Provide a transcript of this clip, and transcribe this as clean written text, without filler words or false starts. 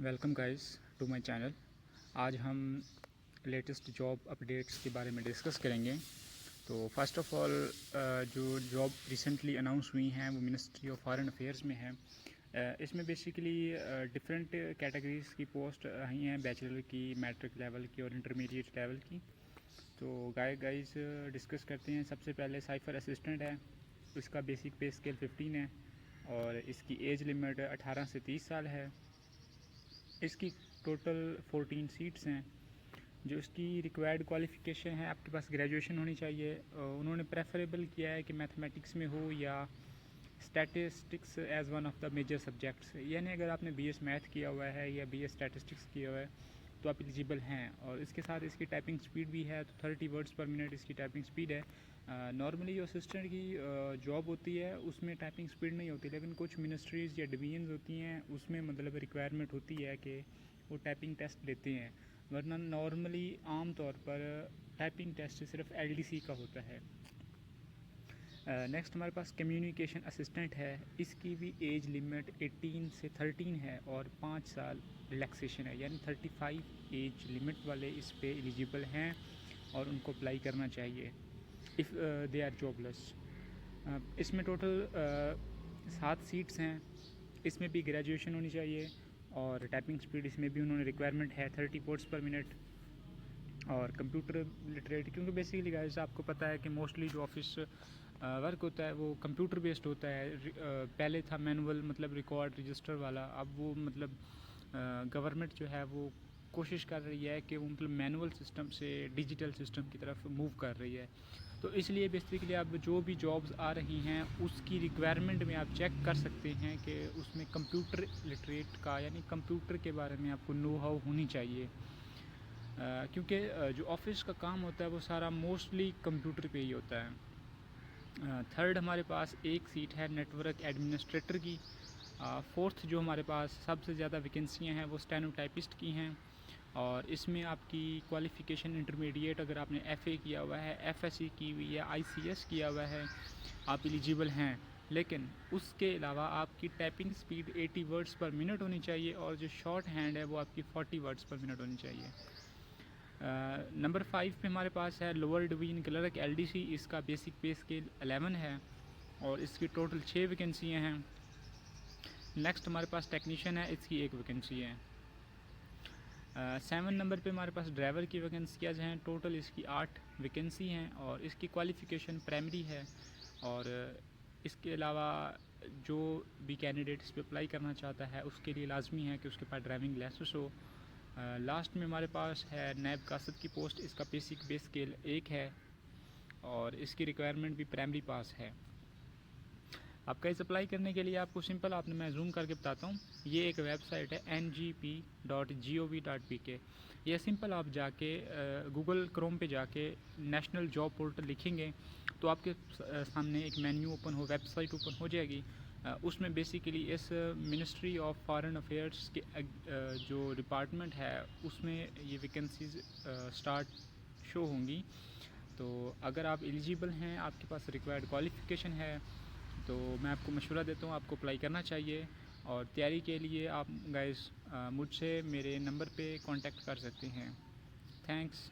Welcome guys to my channel. आज हम latest job updates के बारे में डिस्कस करेंगे। तो फर्स्ट ऑफ ऑल जो जॉब रिसेंटली अनाउंस हुई हैं वो मिनिस्ट्री ऑफ फॉरेन अफेयर्स में है। इसमें बेसिकली डिफरेंट कैटेगरीज़ की पोस्ट आई हैं, बैचलर की, मैट्रिक लेवल की और इंटरमीडिएट लेवल की। तो गाइस डिस्कस करते हैं। सबसे पहले साइफर असिस्टेंट है, इसका बेसिक पे स्केल 15 है और इसकी एज लिमिट 18 से 30 साल है। इसकी टोटल 14 सीट्स हैं। जो इसकी रिक्वायर्ड क्वालिफ़िकेशन है, आपके पास ग्रेजुएशन होनी चाहिए। उन्होंने प्रेफरेबल किया है कि मैथमेटिक्स में हो या statistics as one of the major subjects, यानी अगर आपने बीएस मैथ किया हुआ है या बीएस स्टैटिस्टिक्स किया हुआ है तो आप एलिजिबल हैं। और इसके साथ इसकी टाइपिंग स्पीड भी है, तो 30 वर्ड्स पर मिनट इसकी टाइपिंग स्पीड है। नॉर्मली जो असिस्टेंट की जॉब होती है उसमें टाइपिंग स्पीड नहीं होती, लेकिन कुछ मिनिस्ट्रीज़ या डिवीजन्स होती हैं उसमें मतलब रिक्वायरमेंट होती है कि वो टाइपिंग टेस्ट लेते हैं, वरना नॉर्मली आम तौर पर टाइपिंग टेस्ट सिर्फ एलडीसी का होता है। नेक्स्ट हमारे पास कम्युनिकेशन असिस्टेंट है। इसकी भी एज लिमिट 18 से 13 है और 5 साल रिलैक्सेशन है, यानी 35 एज लिमिट वाले इस पे एलिजिबल हैं और उनको अप्लाई करना चाहिए इफ़ दे आर जॉबलेस। इसमें टोटल 7 सीट्स हैं। इसमें भी ग्रेजुएशन होनी चाहिए और टाइपिंग स्पीड इसमें भी उन्होंने रिक्वायरमेंट है 30 वर्ड्स पर मिनट और कंप्यूटर लिटरेट, क्योंकि बेसिकली गाइस आपको पता है कि मोस्टली जो ऑफिस वर्क होता है वो कंप्यूटर बेस्ड होता है। पहले था मैनुअल, मतलब रिकॉर्ड रजिस्टर वाला, अब वो मतलब गवर्नमेंट जो है वो कोशिश कर रही है कि वो मतलब मैनुअल सिस्टम से डिजिटल सिस्टम की तरफ मूव कर रही है। तो इसलिए बेसिकली आप जो भी जॉब्स आ रही हैं उसकी रिक्वायरमेंट में आप चेक कर सकते हैं कि उसमें कंप्यूटर लिटरेट का, यानी कंप्यूटर के बारे में आपको नो हाउ होनी चाहिए। क्योंकि जो ऑफिस का काम होता है वो सारा मोस्टली कंप्यूटर पे ही होता है। थर्ड हमारे पास एक सीट है नेटवर्क एडमिनिस्ट्रेटर की। फोर्थ जो हमारे पास सबसे ज़्यादा वैकेंसियाँ हैं वो स्टेनोटाइपिस्ट की हैं और इसमें आपकी क्वालिफ़िकेशन इंटरमीडिएट, अगर आपने एफए किया हुआ है, एफएससी की हुई है, आईसीएस किया हुआ है, आप एलिजिबल हैं। लेकिन उसके अलावा आपकी टाइपिंग स्पीड 80 वर्ड्स पर मिनट होनी चाहिए और जो शॉर्ट हैंड है वो आपकी 40 वर्ड्स पर मिनट होनी चाहिए। नंबर 5 पे हमारे पास है लोअर डिवीजन क्लर्क एलडीसी। इसका बेसिक पे स्केल 11 है और इसकी टोटल 6 वैकेंसियाँ हैं। नेक्स्ट हमारे पास टेक्नीशियन है, इसकी 1 वैकेंसी है। 7 नंबर पे हमारे पास ड्राइवर की वैकेंसियाँ हैं। टोटल इसकी 8 वैकेंसी हैं और इसकी क्वालिफ़िकेशन प्राइमरी है। और इसके अलावा जो भी कैंडिडेट इस पर अप्लाई करना चाहता है उसके लिए लाजमी है कि उसके पास ड्राइविंग लाइसेंस हो। लास्ट में हमारे पास है नैब कासद की पोस्ट। इसका बेसिक पे स्केल 1 है और इसकी रिक्वायरमेंट भी प्राइमरी पास है। आपका इस अप्लाई करने के लिए आपको सिंपल, आपने मैं जूम करके बताता हूँ, ये एक वेबसाइट है ngp.gov.pk। यह सिंपल आप जाके गूगल क्रोम पे जाके नेशनल जॉब पोर्टल लिखेंगे तो आपके सामने एक मेन्यू ओपन हो, वेबसाइट ओपन हो जाएगी। उसमें बेसिकली इस मिनिस्ट्री ऑफ फॉरेन अफेयर्स के जो डिपार्टमेंट है उसमें ये वैकेंसीज स्टार्ट शो होंगी। तो अगर आप एलिजिबल हैं, आपके पास रिक्वायर्ड क्वालिफ़िकेशन है, तो मैं आपको मशवरा देता हूँ आपको अप्लाई करना चाहिए। और तैयारी के लिए आप गाइस मुझसे मेरे नंबर पे कांटेक्ट कर सकते हैं। थैंक्स।